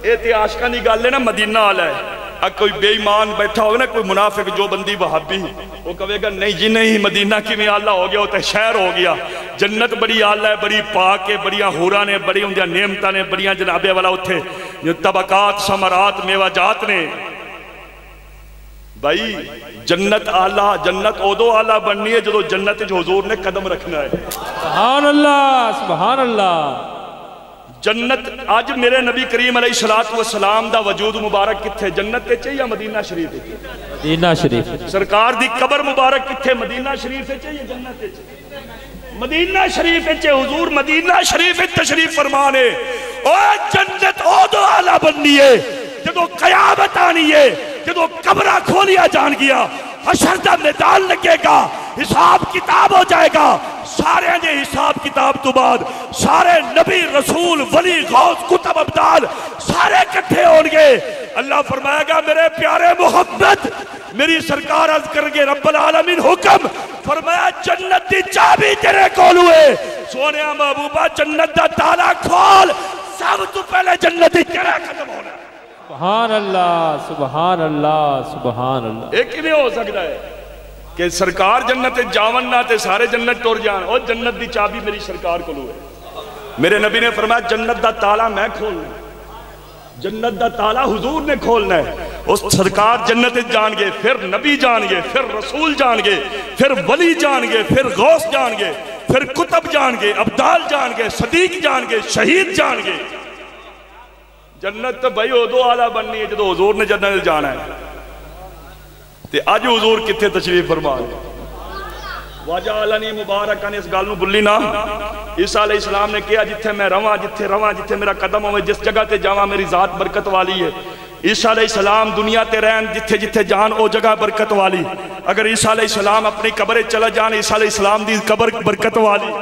ये तो आशका की गल है ना मदीना आला है अब कोई बेईमान बैठा हो ना कोई मुनाफिक जो बंदी वहाबी वो कहेगा नहीं जी नहीं मदीना किवें आला हो गया वो तो शहर हो गया जन्नत बड़ी आला है बड़ी पाक है बड़िया होरा ने बड़ी उनकी नेमत ने बड़िया जनाबे वाला उत्थे तबकात समरात मेवाजात ने भाई जन्नत आला जन्नत उदो आला बननी है जो जन्नत हुजूर ने कदम रखना है सुभान अल्लाह सुभान अल्लाह जन्नत अज मेरे नबी करीम अलैहिस्सलातु वस्सलाम दा वजूद मुबारक किथे जन्नत च या मदीना शरीफ च मदीना शरीफ सरकार दी कबर मुबारक किथे मदीना शरीफ च या जन्नत च मदीना शरीफ च हुजूर मदीना शरीफ तशरीफ फरमाने ओ जन्नत ओदो आला बननी है जदों कयामत आनी है जदों कब्रां खोलिया जान गया हशर दा मैदान लगेगा हिसाब किताब हो जाएगा सारे दे हिसाब किताब तो बाद सारे नबी रसूल वली गौस कुतुब अब्दाल सारे इकट्ठे होंगे अल्लाह फरमाएगा मेरे प्यारे मोहम्मद मेरी सरकार अर्ज करके रब्बुल आलमीन हुक्म फरमाया जन्नत दी चाबी तेरे कोल है सोने महबूबा जन्नत दा ताला खोल सब तो पहले जन्नत दी तेरा खत्म होना सुभान अल्लाह सुभान अल्लाह सुभान अल्लाह ये किवें हो सकता है कि सरकार जन्नत जावन ना ते सारे जन्नत टुर जान और जन्नत दी चाबी मेरी सरकार कोल है मेरे नबी ने फरमाया जन्नत दा ताला मैं खोलना जन्नत दा ताला हुजूर ने खोलना है उस सरकार जन्नत जान गए फिर नबी जान गए फिर रसूल जान गए फिर वली जान गए फिर गौस जान गए फिर कुतुब जान गए अब्दाल जान गए सदीक जान गए शहीद जान गए जन्नत तो भाई उदो आला बननी है जो हुजूर ने जन्नत जाना है ते अज हुजूर किथे तशरीफ फरमा वाजा अलनी मुबारक इस गल नूं भुल्ली ना ईसा अलैहिस्सलाम ने कहा जिथे मैं रवां जिथे मेरा कदम होवे जिस जगह ते जावां मेरी जात बरकत वाली है ईसा अलैहिस्सलाम दुनिया ते रहन जिथे जिथे जान ओ जगह बरकत वाली अगर ईसा अलैहिस्सलाम अपनी कब्र चला जान ईसा अलैहिस्सलाम दी कब्र बरकत वाली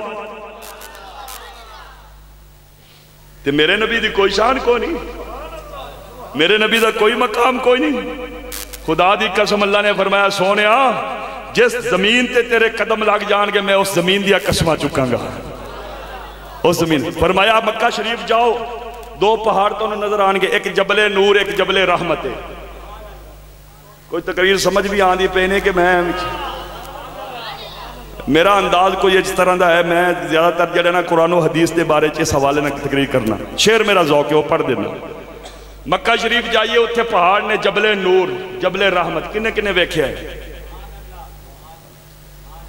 ते मेरे नबी दी कोई शान कोई नहीं मेरे नबी दा कोई मकाम कोई नहीं खुदा दी कसम अल्लाह ने फरमाया सोनिया जिस जमीन ते तेरे कदम लग जाएंगे मैं उस जमीन दिया कसमां चुकांगा उस जमीन फरमाया मक्का शरीफ जाओ दो पहाड़ तो नजर आएंगे एक जबले नूर एक जबले रहमत है कोई तकरीर समझ भी आती पे ने कि मैं मेरा अंदाज कोई इस तरह का है मैं ज्यादातर जड़े ना कुरान और हदीस के बारे इस हवाले ना तकरीर करना शेर मेरा जौक है वो पढ़ देना मक्का शरीफ जाइए उत्थे पहाड़ ने जबले नूर जबले रहमत किन्ने किन्ने वेख्या है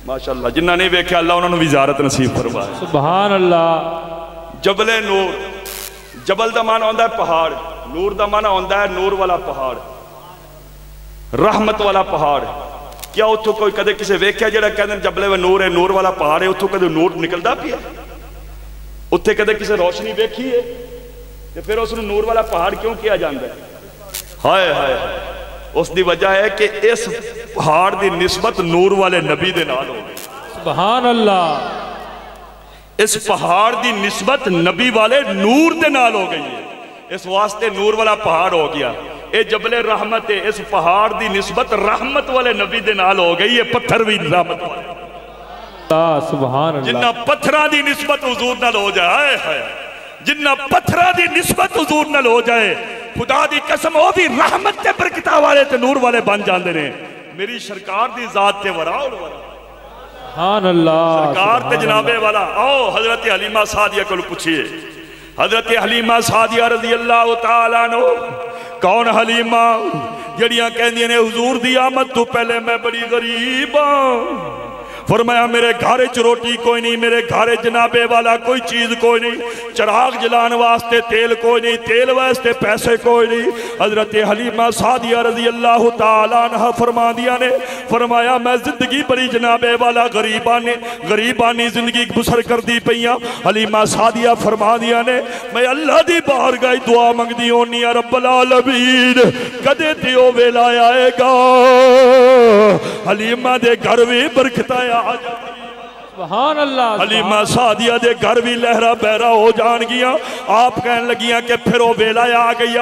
माशाअल्लाह जिन्ना नहीं वेख्या अल्लाह उन्होंने भी ज़ियारत नसीब फरमाए सुभान अल्लाह जबले नूर जबल का माना होता है पहाड़ नूर का माना होता है नूर वाला पहाड़ रहमत वाला पहाड़ क्या उतो कोई कदे किसी वेख्या जो कहते जबले व नूर है नूर वाला पहाड़ है उतो कदे नूर निकलता पिया उत्थे कदे किसी रोशनी वेखी है तो फिर उस नूर वाला पहाड़ क्यों किया जाता है हाय हाय उसकी वजह है कि इस पहाड़ की निस्बत नूर वाले नबी दे नाल हो गई सुभान अल्लाह इस पहाड़ की निस्बत नबी वाले नूर दे नाल हो गई है इस वास्ते नूर वाला पहाड़ हो गया ये जबले रहमत है इस पहाड़ की निस्बत रहमत वाले नबी दे नाल हो गई है पत्थर भी रहमत वाले सुभान अल्लाह जिन्ना पत्थरां दी निस्बत हुजूर नाल हो जाए है जिन्ना पत्थरां दी निस्बत हुजूर नाल हो जाए खुदा दी कसम वो भी रहमत ते बरकत वाले ते नूर वाले बन जाते हैं मेरी सरकार दी जात ते वरा और वरा सुभान अल्लाह। सरकार ते जनाबे वाला। आओ हजरत हलीमा सादिया को पूछिए। हजरत हलीमा सादिया रज़ी अल्लाह तआला अन्हु कौन हलीमा जड़ियां कहंदियां ने हुजूर दी आमद तो पहले मैं बड़ी गरीब हाँ। फरमाया मेरे घर च रोटी कोई नहीं, मेरे घर जनाबे वाला कोई चीज़ कोई नहीं, चिराग जलाने वास्ते तेल कोई नहीं, तेल वास्ते पैसे कोई नहीं। हजरत हलीमा सादिया रज़ी अल्लाह तआला अन्हा फरमादिया ने फरमाया मैं जिंदगी बड़ी जनाबे वाला गरीबानी जिंदगी बसर करती पई हाँ। हलीमा सादिया फरमादिया ने मैं अल्लाह दी बारगाह दुआ मंगदी होनी आ, रब्बुल आलमीन कदे ते ओ वेला आएगा हलीमा दे घर भी बरकत सुभान अल्लाह। हलीमा सादिया दे घर भी लहरा बहरा हो जान गिया। आप कहन लगिया कि फिर वो वेला आ गई,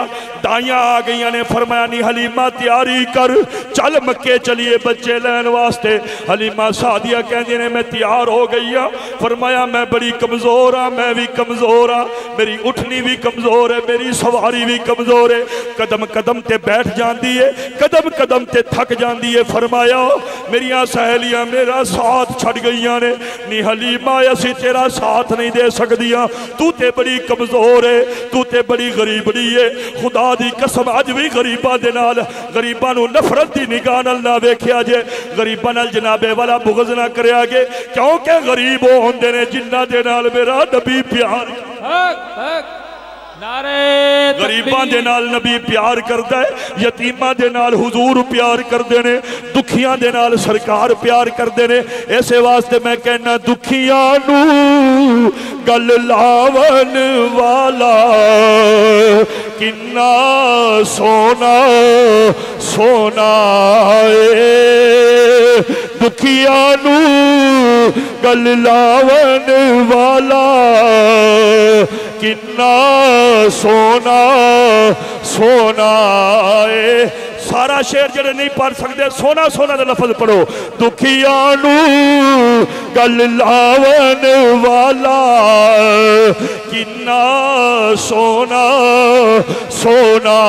दाइयां आ गई ने। फरमाया नहीं हलीमा तैयारी कर, चल मक्के चलिए बच्चे लैन वास्ते। हलीमा सादिया कहती ने मैं तैयार हो गई हाँ। फरमाया मैं बड़ी कमजोर हाँ, मैं भी कमजोर हाँ, मेरी उठनी भी कमजोर है, मेरी सवारी भी कमजोर है, कदम कदम ते बैठ जाती है, कदम कदम ते थक जाती है। फरमाया मेरिया सहेलियां मेरा साथ छड़ गई ने। नी हलीमा असी तेरा साथ नहीं दे सकदियां, तू ते बड़ी कमजोर है, तू ते बड़ी गरीबड़ी है। खुदा दी कसम अज भी गरीबां दे नाल गरीबां नूं नफरत दी निगाह नाल ना वेखिया जे, गरीबां नाल जनाबे वाला बुग़ज़ ना करया गे, क्योंकि गरीब वो होंदे ने जिन्हां दे नाल मेरा नबी प्यार। गरीबां दे नाल नबी प्यार करता है, यतीमां दे नाल हुजूर प्यार करते ने, दुखियां दे नाल सरकार प्यार करते ने। इस वास्ते मैं कहना दुखियां नू गल लावन वाला किन्ना सोना सोना ए, दुखियां नू गल लावन वाला किन्ना सोना सोना ए। सारा शेर जड़े नहीं पढ़ सकते सोना सोना का लफज पढ़ो। दुखियां नू गल लावन वाला किन्ना सोना सोना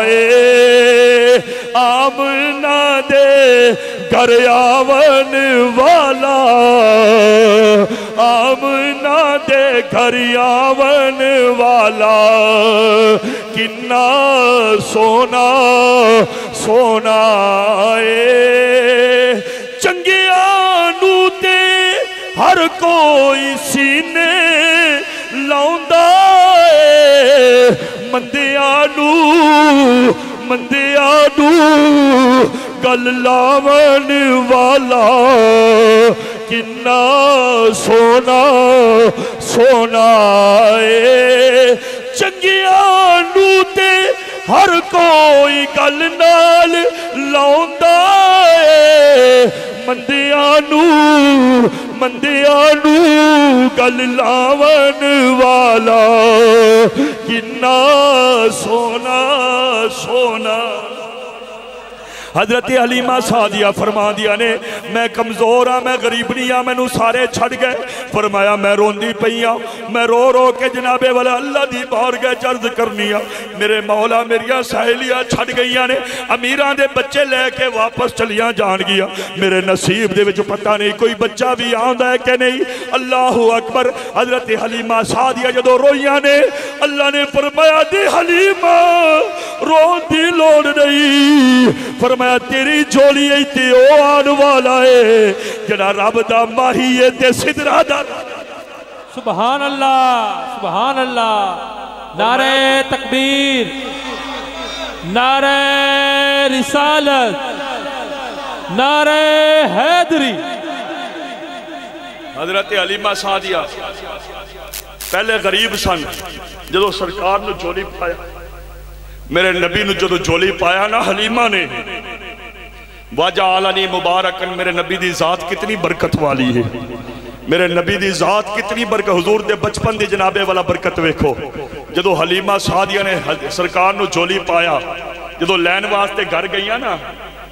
ए, आमना दे घर आवन वाला, आमना दे घर आवन वाला किन्ना सोना सोना ए। चंगिया नू ते हर कोई सीने लाउंदा ए, मंदिया नू गल लावन वाला किन्ना सोना सोना ए। चंगिया नू ते हर कोई गल नाल लाउंदा ए, मंदिया नू गल लावन वाला किन्ना सोना सोना। हजरत हलीमा सादिया फरमा दिया ने मैं कमजोर हाँ, मैं गरीबनी हाँ, मैनू सारे छड़ गए। फरमाया मैं रोंदी पई हाँ, मैं रो रो के जनाबे वाला अल्लाह दी बारगाह अर्ज करनी आ। मेरे मौला मेरिया सहेलियां छड़ गई ने, अमीरां दे बच्चे लैके वापस चलियां जान गिया। मेरे नसीब दे विच पता नहीं कोई बच्चा भी आंदा है कि नहीं। अल्लाह अकबर। हजरत हलीमा सादिया जदों रोईयां ने, अल्लाह ने फरमाया दे हलीमा रोन दी लोड़ नहीं। फरमाया तेरी झोली ते ओ आने वाला है जड़ा रब दा माही है ते सिदरा दा। सुभान अल्लाह सुभान अल्लाह। नारे तकबीर, नारे रिसालत, नारे हैदरी। हजरत हलीमा सादिया पहले गरीब सन, जो सरकार ने झोली पाया, मेरे नबी ने जो झोली पाया ना हलीमा ने, वाजा आलानी मुबारकन, मेरे नबी दी जात कितनी बरकत वाली है, मेरे नबी दी जात कितनी बरकत। हुजूर दे बचपन दी जनाबे वाला बरकत वेखो। जो हलीमा सादिया ने सरकार ने झोली पाया, जो लैन वास्ते घर गई ना,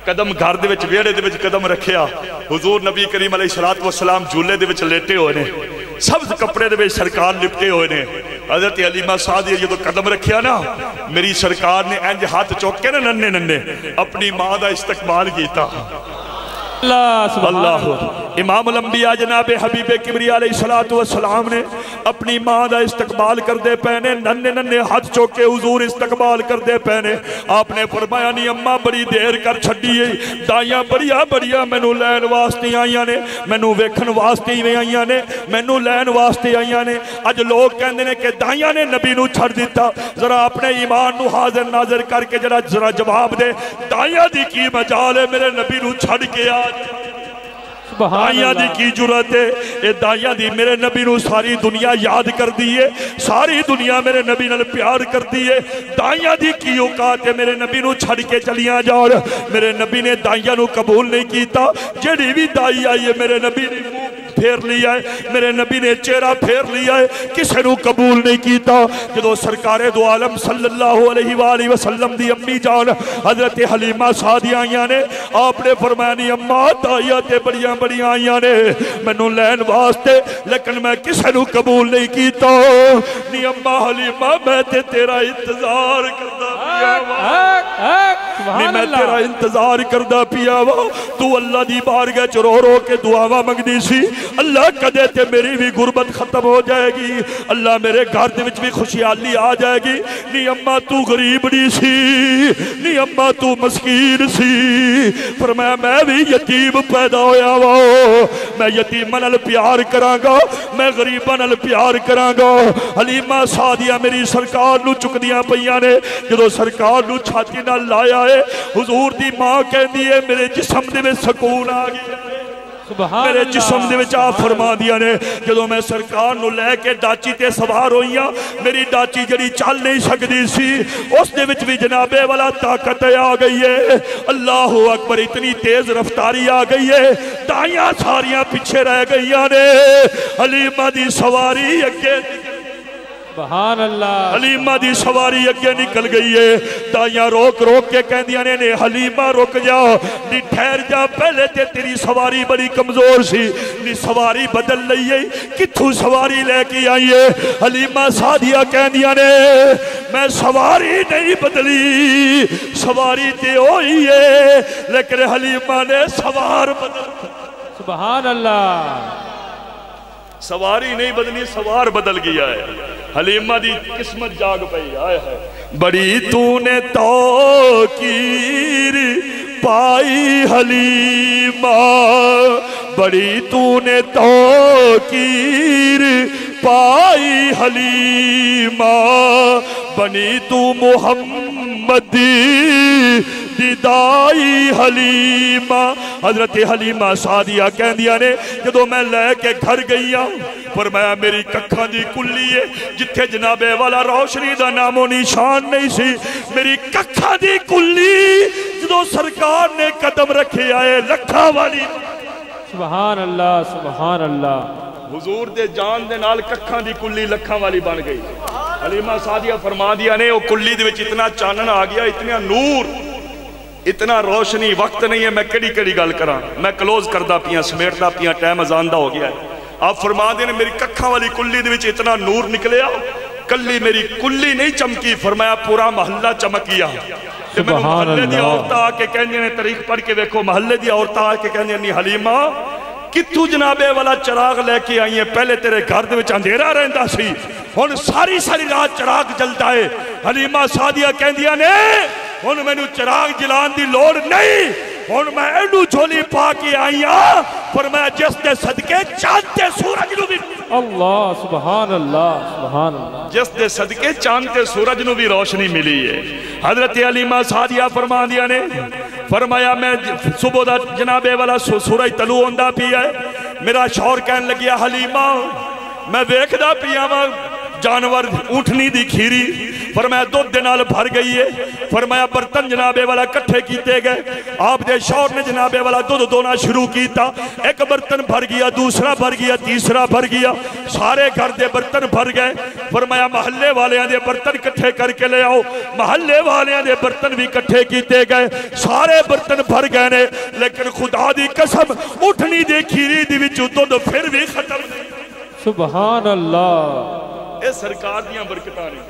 कदम घर दे विच वेड़े दे विच कदम रखिया, हुजूर नबी करीम अलैहिस्सलातु वस्सलाम झूले दे विच लेटे हुए ने, सब कपड़े दे विच सरकार लिपटे हुए ने। हजरत हलीमा सादिया जो कदम रखिया ना, मेरी सरकार ने इंज हाथ चुक के ना नन्ने नन्ने अपनी मां का इस्तकबाल किया। अल्लाह। इमाम अल-अंबिया जनाब हबीब किबरिया अलैहिस्सलातु वस्सलाम ने अपनी मां का इस्तकबाल करते पे ने, नन्हे नन्हे हाथ चुक के हुजूर इस्तकबाल करते पे ने। आपने फरमाया नी अम्मा बड़ी देर कर छड़ी है, दाइयां बड़िया बड़िया मैनू लैन वास्ते आईयां ने, मैनू वेखण वास्ते ही आईयां ने, मैनू लैन वास्ते आईयां ने। अज लोग कहते हैं कि दाइयां ने नबी नू छड़ दिता। जरा अपने ईमान नू हाजिर नाजिर करके जरा जवाब दे, दाइयां दी की मजाल है मेरे नबी नू छड़ के आ। दाइयां दी की जुरत है, ये दाइयां दी मेरे नबी नू सारी दुनिया याद कर दी है, सारी दुनिया मेरे नबी नाल प्यार कर दी है। दाइयां दी की औकात है मेरे नबी नू छड़ के चलियां जाओ। मेरे नबी ने दाइयां नू कबूल नहीं किया। जेड़ी भी दाई आई है मेरे नबी ने मुंह फेर लिया है, मेरे नबी ने चेहरा फेर लिया है, किसी नू कबूल नहीं किया। जो सरकारे दो आलम सल्लल्लाहु अलैहि वसल्लम दी अम्मी जान हजरत हलीमा सादिया आईयां ने, आपने फरमाया नी अम्मा दाइयां ते बड़िया बड़िया आईयां ने मैनू लैन वास्ते, लेकिन मैं किसी नू कबूल नहीं किया। नी अम्मा हलीमा मैं ते तेरा इंतजार करदा पिया वा, मैं तेरा इंतजार करदा पिया वा। तू अल्लाह दी बारगाह च रो रो के दुआवा मंगदी सी, अल्लाह कदे ते मेरी भी गुरबत खत्म हो जाएगी, अल्लाह मेरे घर दे विच भी खुशहाली आ जाएगी। नी अम्मा तू गरीबड़ी सी, नी अम्मा तू मस्कीन सी, पर मैं भी यतीम पैदा होया वा, मैं यतीमां नाल प्यार करांगा, मैं गरीबां नाल प्यार करांगा। हलीमा सादिया मेरी सरकार नू चुकदियां पईयां ने, जदों सरकार नू छाती नाल लाया है, हुजूर दी मां कहंदी है मेरे जिस्म दे विच सुकून आ गया, मेरे जिस्म दे विच आ फरमा दिया ने। जदों मैं सरकार नू लैके डाची ते सवार होईयां, मेरी डाची जड़ी चल नहीं सकती सी, उस दे विच भी जनाबे वाला ताकत आ गई है। अल्लाह अकबर, इतनी तेज रफ्तारी आ गई है, दाइयां सारियां पीछे रह गईयां ने, हलीमा दी सवारी अगे, सुभान अल्लाह, हलीमा दी सवारी अगे निकल गई है। दाइयां रोक रोक के कहदियां ने हलीमा रुक जा, नी ठहर जा, पहले ते तेरी सवारी बड़ी कमजोर सी, नी सवारी बदल लई है, कित्थों सवारी लेके आई है। हलीमा सादिया कहदियां ने मैं सवारी नहीं बदली, सवारी ते होई है, लेकिन हलीमा ने सवार बदल, सुभान अल्लाह, सवारी नहीं बदली, सवार बदल गया है। हलीमा दी किस्मत जाग पई। आए है बड़ी तूने तौकीर पाई हलीमा, बड़ी तूने तौकीर पाई हलीमा, बनी तू मुहम्मदी दिदाई हलीमा। हजरत हलीमा सादिया कहदियां ने जदों मैं लैके घर गई हाँ, पर मैं मेरी कखा दी कुल्ली है, जिथे जनाबे वाला रोशनी का नामो निशान नहीं सी, मेरी कखा दी कुल्ली जो सरकार ने कदम रखे आए लखा वाली, सुभान अल्लाह, सुभान अल्लाह, हुजूर दे जान दे नाल कखा दी कुल्ली लखा वाली बन गई। हलीमा सादिया फरमा दिया ने, वो कुल्ली दे विच इतना चानन आ गया, इतना नूर, इतना रोशनी, वक्त नहीं है मैं केड़ी केड़ी गल करा, मैं क्लोज करदा पिया, समेटदा पिया, टाइम अजान दा हो गया है। आप फरमा दे ने मेरी कखा वाली कुल्ली दे विच इतना नूर निकलिया, कल्ली मेरी कुल्ली नहीं चमकी, फरमाया पूरा महल्ला चमकिया। महल्ले दी औरतां आके कहंदियां ने, तारीख पढ़ के देखो, महल्ले दी औरतां आके कहंदियां ने हलीमा कित्थू जनाबे वाला चिराग लेके आई है, पहले तेरे घर दे विच अंधेरा रहिंदा सी, हुण सारी सारी रात चिराग जलदा है। हलीमा सादिया कहंदियां ने हुण मैनू चिराग जलाने की लोड़ नहीं, हुण मैं एडू झोली पा के आई हाँ, पर मैं जिस दे सदके चांद ते सूरज नू भी, अल्लाह, सुभान अल्लाह, सुभान अल्लाह, जिस दे सदके चांद ते सूरज नू भी रोशनी मिली है। हजरत हलीमा सादिया फरमा दिया ने, फरमाया मैं सुबह दा जनाबे वाला सूरज तलू होंदा पिया है, मेरा शौर कहन लगिया हलीमा मैं वेखदा पिया वा जानवर ऊँटनी दी खीरी, फरमाया दुध दे नाल भर गई है, फरमाया बर्तन जनाबे वाला कट्ठे किए गए, आप दे शौर ने जनाबे वाला दुध दोना शुरू किया, एक बर्तन भर गया, दूसरा भर गया, तीसरा भर गया, सारे घर दे बर्तन भर गए। फरमाया महल्ले वालियां दे बर्तन कट्ठे करके ले आओ, महल्ले वालियां दे बर्तन भी कट्ठे किए गए, सारे बर्तन भर गए ने, लेकिन खुदा दी कसम ऊँटनी दे खीरी दी विच दुध फिर भी खत्म नहीं। सुभान अल्लाह, ये सरकार दियां बरकतां ने।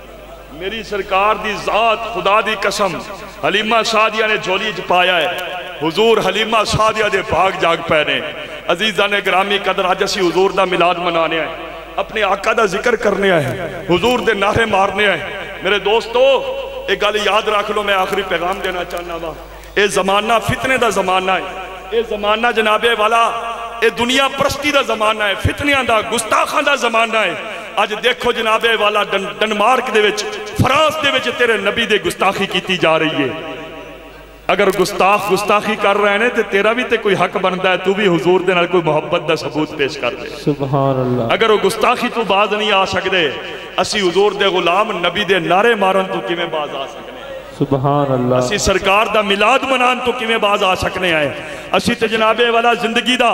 मेरी सरकार दी जात खुदा दी कसम हलीमा सादिया ने झोली च पाया है। हुजूर हलीमा सादिया दे भाग जाग पै ने। अजीजा ने ग्रामी कदर अज असी हुजूर दा मिलाद मनाने आए, अपने आका दा जिक्र करने आए, हुजूर दे नारे मारने आए। मेरे दोस्तों एक गल याद रख लो, मैं आखिरी पैगाम देना चाहना वा। ये जमाना फितने का जमाना है, ये जमाना जनाबे वाला ये दुनिया परस्ती का जमाना है, फितनियां दा गुस्ताखां दा जमाना है। अज देखो जनाबे वाला डेनमार्क दे विच, फ्रांस दे विच तेरे नबी दे गुस्ताखी की जा रही है। अगर गुस्ताख गुस्ताखी कर रहे हैं तो तेरा भी तो कोई हक बनता है, तू भी हुजूर दे नाल कोई मोहब्बत का सबूत पेश कर दे। सुभान अल्लाह। अगर वो गुस्ताखी तो बाज नहीं आ सकते, असी हुजूर दे गुलाम नबी दे नारे मारन तो किवें बाज आ सकने? सुभान अल्लाह। असी सरकार दा मिलाद मनान तो किवें बाज आ सकने हैं? असी ते जनाबे वाला जिंदगी दा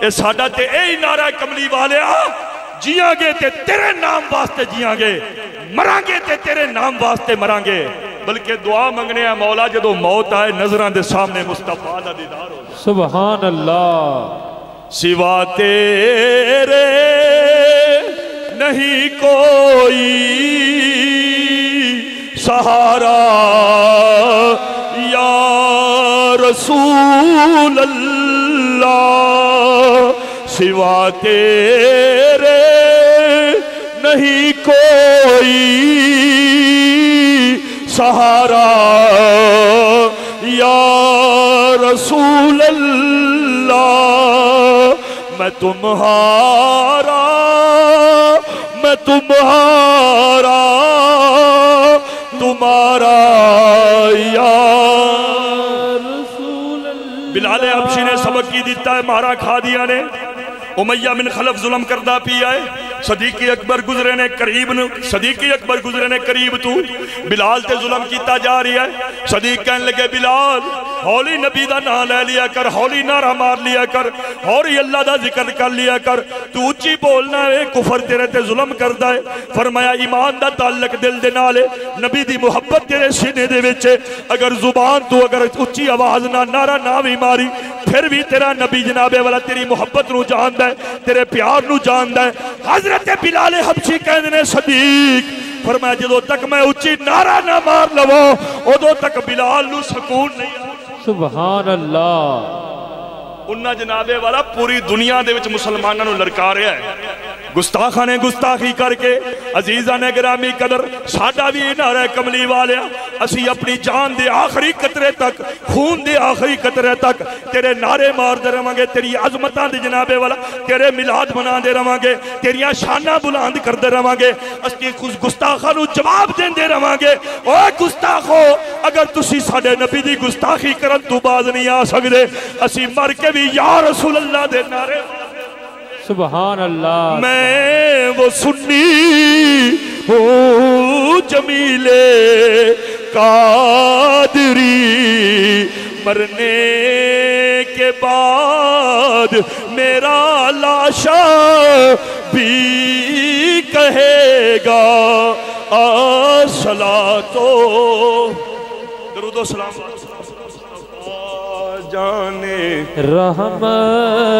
ये साडा ते यही नारा कमली वालिया, जियांगे ते तेरे नाम वास्ते जियांगे, मरांगे ते तेरे नाम वास्ते मरांगे। बल्कि दुआ मंगने आ मौला जदों मौत आए नजरां दे सामने मुस्तफा दा दीदार हो। सुभान अल्लाह। सिवा तेरे नहीं कोई सहारा या रसूल अल्लाह, सिवा तेरे नहीं कोई सहारा या रसूल अल्लाह। मैं तुम्हारा, मैं तुम्हारा, तुम्हारा या रसूल अल्लाह। बिलाल हबशी ने सबक की दिता है, मारा खा दिया ने। उमैया बिन खलफ जुल्म करदा पिया है। सदीकी अकबर गुजरे ने करीब, सदीकी अकबर गुजरे ने करीब तू बिलाल ते जुल्म किया जा रहा है। सदीक कहने लगे बिलाल हौली नबी का नाम ले लिया कर, हौली नारा मार लिया कर, हौली अल्लाह का जिक्र कर लिया कर, तू उच्ची बोलना है, कुफर तेरे ते जुल्म करदा है। फरमाया ईमान दा ताल्लुक दिल दे नाल है, नबी दी मुहब्बत तेरे सीने दे विच है। अगर जुबान तू अगर उच्ची आवाज ना नारा ना भी मारी, फिर भी तेरा नबी जनाबे वाला तेरी मुहब्बत नू जानदा है, तेरे प्यार नू जानदा है। हजरत बिलाल हबशी कहते ने सदीक फरमाया जदों तक मैं उच्ची नारा ना मार लवां उदों तक बिलाल नू सुकून नहीं आ। सुभान अल्लाह। उन्ना जनाबे वाला पूरी दुनिया दे विच मुसलमानां नू ललकारिया है। गुस्ताखा ने गुस्ताखी करके अजीजा ने गिरामी कदर साडा भी नारा कमली वालिया, असी अपनी जान दे आखिरी कतरे तक, खून दे आखिरी कतरे तक तेरे नारे मारते रहांगे, तेरी अजमतां दे जनाबे वाला तेरे मिलाद मनाते रहांगे, तेरिया शाना बुलंद करते रहांगे। असी गुस्ताखा नू जवाब देंदे रहांगे, ओए गुस्ताखो अगर तुसी साडे नबी दी गुस्ताखी करन तो बाज नहीं आ सकदे, असी मर के भी या रसूल अल्लाह दे नारे। सुभान अल्लाह। मैं वो सुन्नी हूँ जमीले कादरी, मरने के बाद मेरा लाशा भी कहेगा अस्सलातो दरूदो सलाम जाने रहमत।